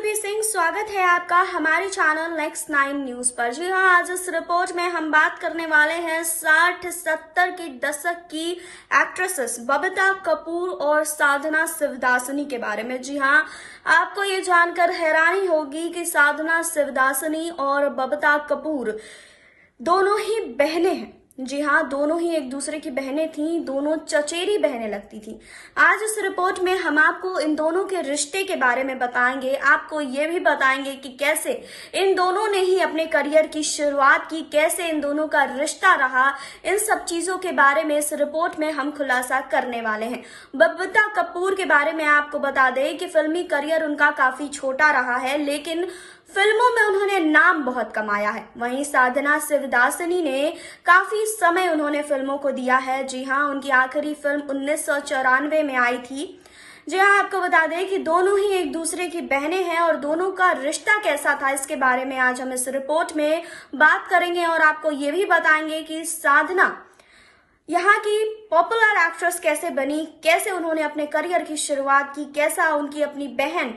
सुरभि सिंह, स्वागत है आपका हमारे चैनल नेक्स्ट 9 न्यूज पर। जी हाँ, आज इस रिपोर्ट में हम बात करने वाले हैं 60-70 के दशक की एक्ट्रेसेस बबीता कपूर और साधना शिवदासनी के बारे में। जी हाँ, आपको ये जानकर हैरानी होगी कि साधना शिवदासनी और बबीता कपूर दोनों ही बहनें हैं। जी हाँ, दोनों ही एक दूसरे की बहनें थीं, दोनों चचेरी बहनें लगती थीं। आज इस रिपोर्ट में हम आपको इन दोनों के रिश्ते के बारे में बताएंगे। आपको ये भी बताएंगे कि कैसे इन दोनों ने ही अपने करियर की शुरुआत की, कैसे इन दोनों का रिश्ता रहा। इन सब चीजों के बारे में इस रिपोर्ट में हम खुलासा करने वाले हैं। बबीता कपूर के बारे में आपको बता दें कि फिल्मी करियर उनका काफी छोटा रहा है, लेकिन फिल्मों में उन्होंने नाम बहुत कमाया है। वहीं साधना शिवदासनी ने काफी समय उन्होंने फिल्मों को दिया है। जी हाँ, उनकी आखिरी फिल्म 1994 में आई थी। जी हाँ, आपको बता दें कि दोनों ही एक दूसरे की बहनें हैं और दोनों का रिश्ता कैसा था, इसके बारे में आज हम इस रिपोर्ट में बात करेंगे। और आपको ये भी बताएंगे कि साधना यहाँ की पॉपुलर एक्ट्रेस कैसे बनी, कैसे उन्होंने अपने करियर की शुरुआत की, कैसा उनकी अपनी बहन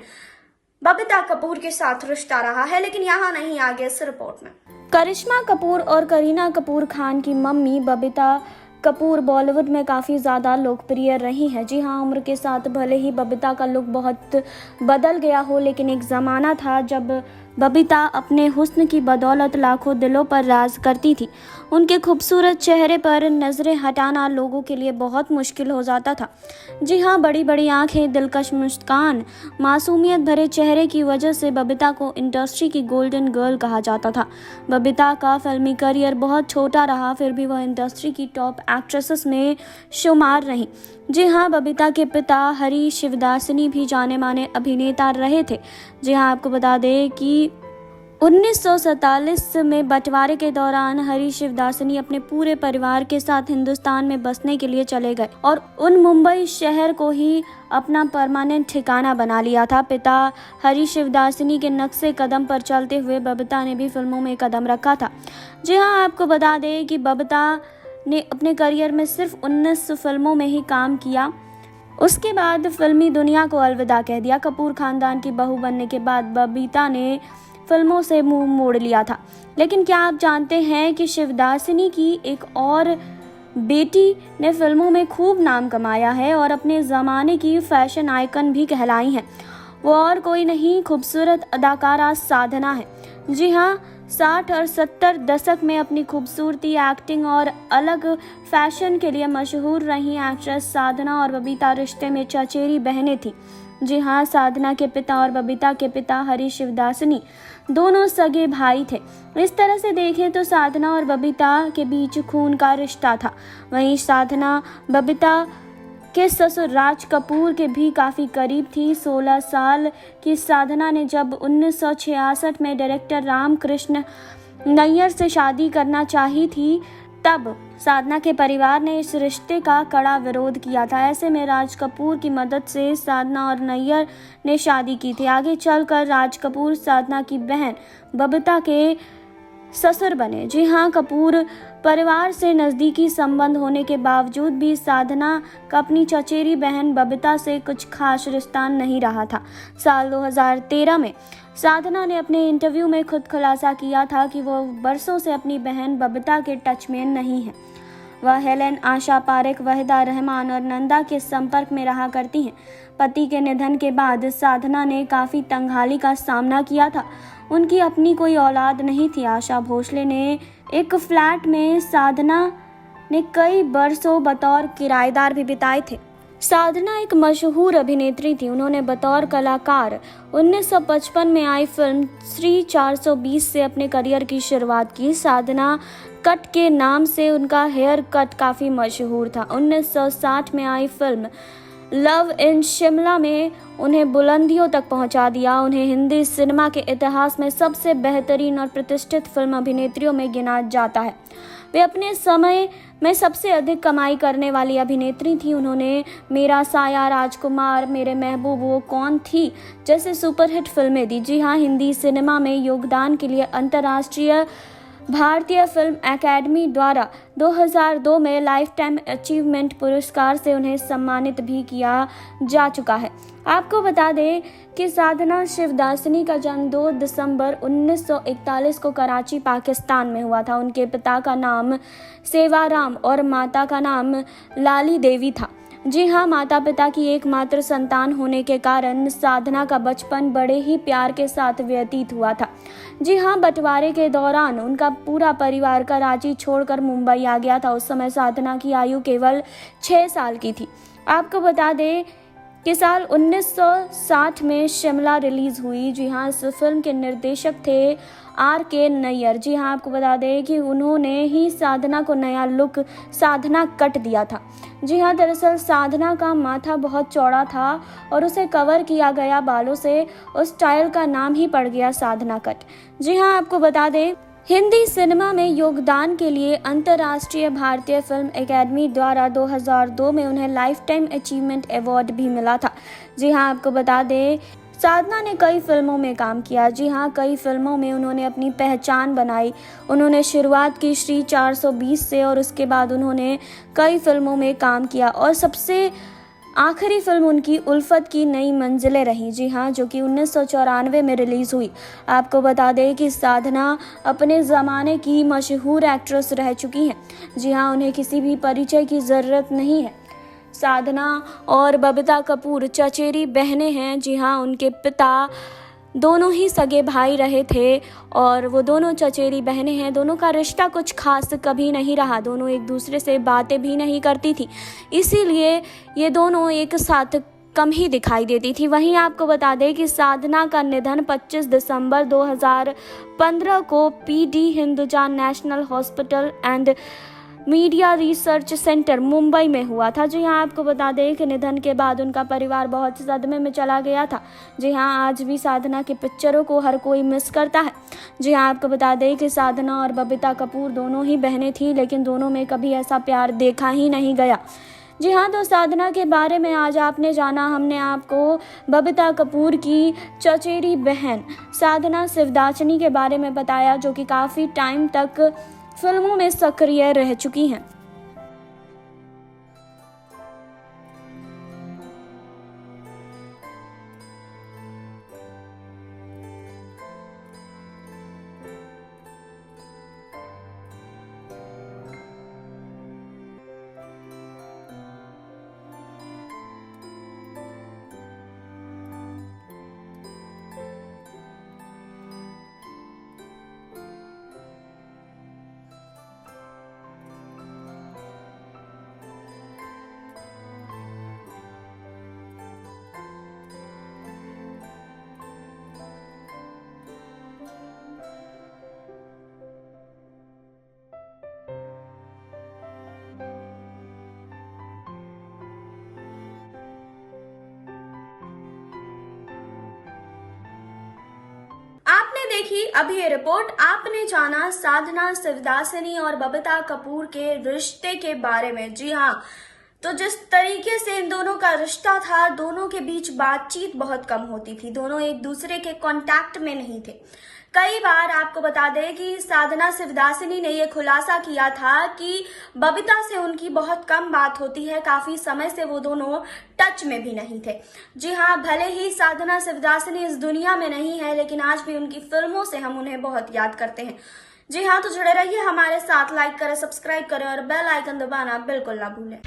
बबीता कपूर के साथ रिश्ता रहा है। लेकिन यहाँ नहीं, आगे इस रिपोर्ट में। करिश्मा कपूर और करीना कपूर खान की मम्मी बबीता कपूर बॉलीवुड में काफ़ी ज़्यादा लोकप्रिय रही है। जी हाँ, उम्र के साथ भले ही बबीता का लुक बहुत बदल गया हो, लेकिन एक ज़माना था जब बबीता अपने हुस्न की बदौलत लाखों दिलों पर राज करती थी। उनके खूबसूरत चेहरे पर नज़रें हटाना लोगों के लिए बहुत मुश्किल हो जाता था। जी हाँ, बड़ी बड़ी आंखें, दिलकश मुस्कान, मासूमियत भरे चेहरे की वजह से बबीता को इंडस्ट्री की गोल्डन गर्ल कहा जाता था। बबीता का फिल्मी करियर बहुत छोटा रहा, फिर भी वह इंडस्ट्री की टॉप एक्ट्रेसेस में शुमार रही। जी हाँ, बबीता के पिता हरी शिवदासनी भी जाने माने अभिनेता रहे थे। जी हाँ, आपको बता दें कि 1947 में बंटवारे के दौरान हरी शिवदासनी अपने पूरे परिवार के साथ हिंदुस्तान में बसने के लिए चले गए और उन मुंबई शहर को ही अपना परमानेंट ठिकाना बना लिया था। पिता हरी शिवदासनी के नक्शे कदम पर चलते हुए बबीता ने भी फिल्मों में कदम रखा था। जी हाँ, आपको बता दें कि बबीता ने अपने करियर में सिर्फ 19 फिल्मों में ही काम किया। उसके बाद फिल्मी दुनिया को अलविदा कह दिया। कपूर खानदान की बहू बनने के बाद बबीता ने फिल्मों से मुंह मोड़ लिया था। लेकिन क्या आप जानते हैं कि शिवदासनी की एक और बेटी ने फिल्मों में खूब नाम कमाया है और अपने ज़माने की फैशन आइकन भी कहलाई हैं। वो और कोई नहीं, खूबसूरत अदाकारा साधना है। जी हाँ, 60 और 70 दशक में अपनी खूबसूरती, एक्टिंग और अलग फैशन के लिए मशहूर रही एक्ट्रेस साधना और बबीता रिश्ते में चचेरी बहनें थीं। जी हाँ, साधना के पिता और बबीता के पिता हरी शिवदासनी दोनों सगे भाई थे। इस तरह से देखें तो साधना और बबीता के बीच खून का रिश्ता था। वहीं साधना बबीता के ससुर राज कपूर के भी काफ़ी करीब थी। 16 साल की साधना ने जब 1966 में डायरेक्टर रामकृष्ण नैयर से शादी करना चाही थी, तब साधना के परिवार ने इस रिश्ते का कड़ा विरोध किया था। ऐसे में राज कपूर की मदद से साधना और नैयर ने शादी की थी। आगे चलकर राज कपूर साधना की बहन बबीता के ससुर बने। जी हाँ, कपूर परिवार से नज़दीकी संबंध होने के बावजूद भी साधना का अपनी चचेरी बहन बबीता से कुछ खास रिश्ता नहीं रहा था। साल 2013 में साधना ने अपने इंटरव्यू में खुद खुलासा किया था कि वो बरसों से अपनी बहन बबीता के टच में नहीं है। वह हेलेन, आशा पारेख, वहीदा रहमान और नंदा के संपर्क में रहा करती हैं। पति के निधन के बाद साधना ने काफ़ी तंगहाली का सामना किया था। उनकी अपनी कोई औलाद नहीं थी। आशा भोसले ने एक फ्लैट में साधना ने कई बरसों बतौर किराएदार भी बिताए थे। साधना एक मशहूर अभिनेत्री थी। उन्होंने बतौर कलाकार 1955 में आई फिल्म श्री 420 से अपने करियर की शुरुआत की। साधना कट के नाम से उनका हेयर कट काफ़ी मशहूर था। 1960 में आई फिल्म लव इन शिमला में उन्हें बुलंदियों तक पहुंचा दिया। उन्हें हिंदी सिनेमा के इतिहास में सबसे बेहतरीन और प्रतिष्ठित फिल्म अभिनेत्रियों में गिना जाता है। वे अपने समय में सबसे अधिक कमाई करने वाली अभिनेत्री थी। उन्होंने मेरा साया, राजकुमार, मेरे महबूब, वो कौन थी जैसे सुपरहिट फिल्में दी। जी हाँ, हिंदी सिनेमा में योगदान के लिए अंतर्राष्ट्रीय भारतीय फिल्म एकेडमी द्वारा 2002 में लाइफ टाइम अचीवमेंट पुरस्कार से उन्हें सम्मानित भी किया जा चुका है। आपको बता दें कि साधना शिवदासनी का जन्म 2 दिसंबर 1941 को कराची, पाकिस्तान में हुआ था। उनके पिता का नाम सेवाराम और माता का नाम लाली देवी था। जी हाँ, माता पिता की एकमात्र संतान होने के कारण साधना का बचपन बड़े ही प्यार के साथ व्यतीत हुआ था। जी हाँ, बंटवारे के दौरान उनका पूरा परिवार कराची छोड़कर मुंबई आ गया था। उस समय साधना की आयु केवल 6 साल की थी। आपको बता दें कि साल 1960 में शिमला रिलीज हुई। जी हाँ, इस फिल्म के निर्देशक थे R.K. नैयर। जी हाँ, आपको बता दें कि उन्होंने ही साधना को नया लुक साधना कट दिया था। जी हाँ, दरअसल साधना का माथा बहुत चौड़ा था और उसे कवर किया गया बालों से उस स्टाइल का नाम ही पड़ गया साधना कट। जी हाँ, आपको बता दें हिंदी सिनेमा में योगदान के लिए अंतर्राष्ट्रीय भारतीय फिल्म एकेडमी द्वारा 2002 में उन्हें लाइफ टाइम अचीवमेंट अवार्ड भी मिला था। जी हाँ, आपको बता दें साधना ने कई फिल्मों में काम किया। जी हाँ, कई फिल्मों में उन्होंने अपनी पहचान बनाई। उन्होंने शुरुआत की श्री 420 से और उसके बाद उन्होंने कई फिल्मों में काम किया और सबसे आखिरी फिल्म उनकी उल्फत की नई मंजिलें रही। जी हाँ, जो कि 1994 में रिलीज़ हुई। आपको बता दें कि साधना अपने ज़माने की मशहूर एक्ट्रेस रह चुकी हैं। जी हाँ, उन्हें किसी भी परिचय की ज़रूरत नहीं है। साधना और बबीता कपूर चचेरी बहनें हैं। जी हाँ, उनके पिता दोनों ही सगे भाई रहे थे और वो दोनों चचेरी बहनें हैं। दोनों का रिश्ता कुछ खास कभी नहीं रहा। दोनों एक दूसरे से बातें भी नहीं करती थी, इसीलिए ये दोनों एक साथ कम ही दिखाई देती थी। वहीं आपको बता दें कि साधना का निधन 25 दिसंबर 2015 को PD Hinduja national hospital and media research centre Mumbai में हुआ था। जी हाँ, आपको बता दें कि निधन के बाद उनका परिवार बहुत सदमे में चला गया था। जी हाँ, आज भी साधना के पिक्चरों को हर कोई मिस करता है। जी हाँ, आपको बता दें कि साधना और बबीता कपूर दोनों ही बहनें थीं, लेकिन दोनों में कभी ऐसा प्यार देखा ही नहीं गया। जी हाँ, तो साधना के बारे में आज आपने जाना। हमने आपको बबीता कपूर की चचेरी बहन साधना शिवदासनी के बारे में बताया, जो कि काफ़ी टाइम तक फिल्मों में सक्रिय रह चुकी हैं। आपने देखी अभी ये रिपोर्ट। आपने जाना साधना शिवदासनी और बबीता कपूर के रिश्ते के बारे में। जी हाँ, तो जिस तरीके से इन दोनों का रिश्ता था, दोनों के बीच बातचीत बहुत कम होती थी। दोनों एक दूसरे के कांटेक्ट में नहीं थे। कई बार आपको बता दें कि साधना शिवदासनी ने यह खुलासा किया था कि बबीता से उनकी बहुत कम बात होती है। काफी समय से वो दोनों टच में भी नहीं थे। जी हाँ, भले ही साधना शिवदासनी इस दुनिया में नहीं है, लेकिन आज भी उनकी फिल्मों से हम उन्हें बहुत याद करते हैं। जी हाँ, तो जुड़े रहिए हमारे साथ। लाइक करें, सब्सक्राइब करें और बेल आइकन दबाना बिल्कुल ना भूलें।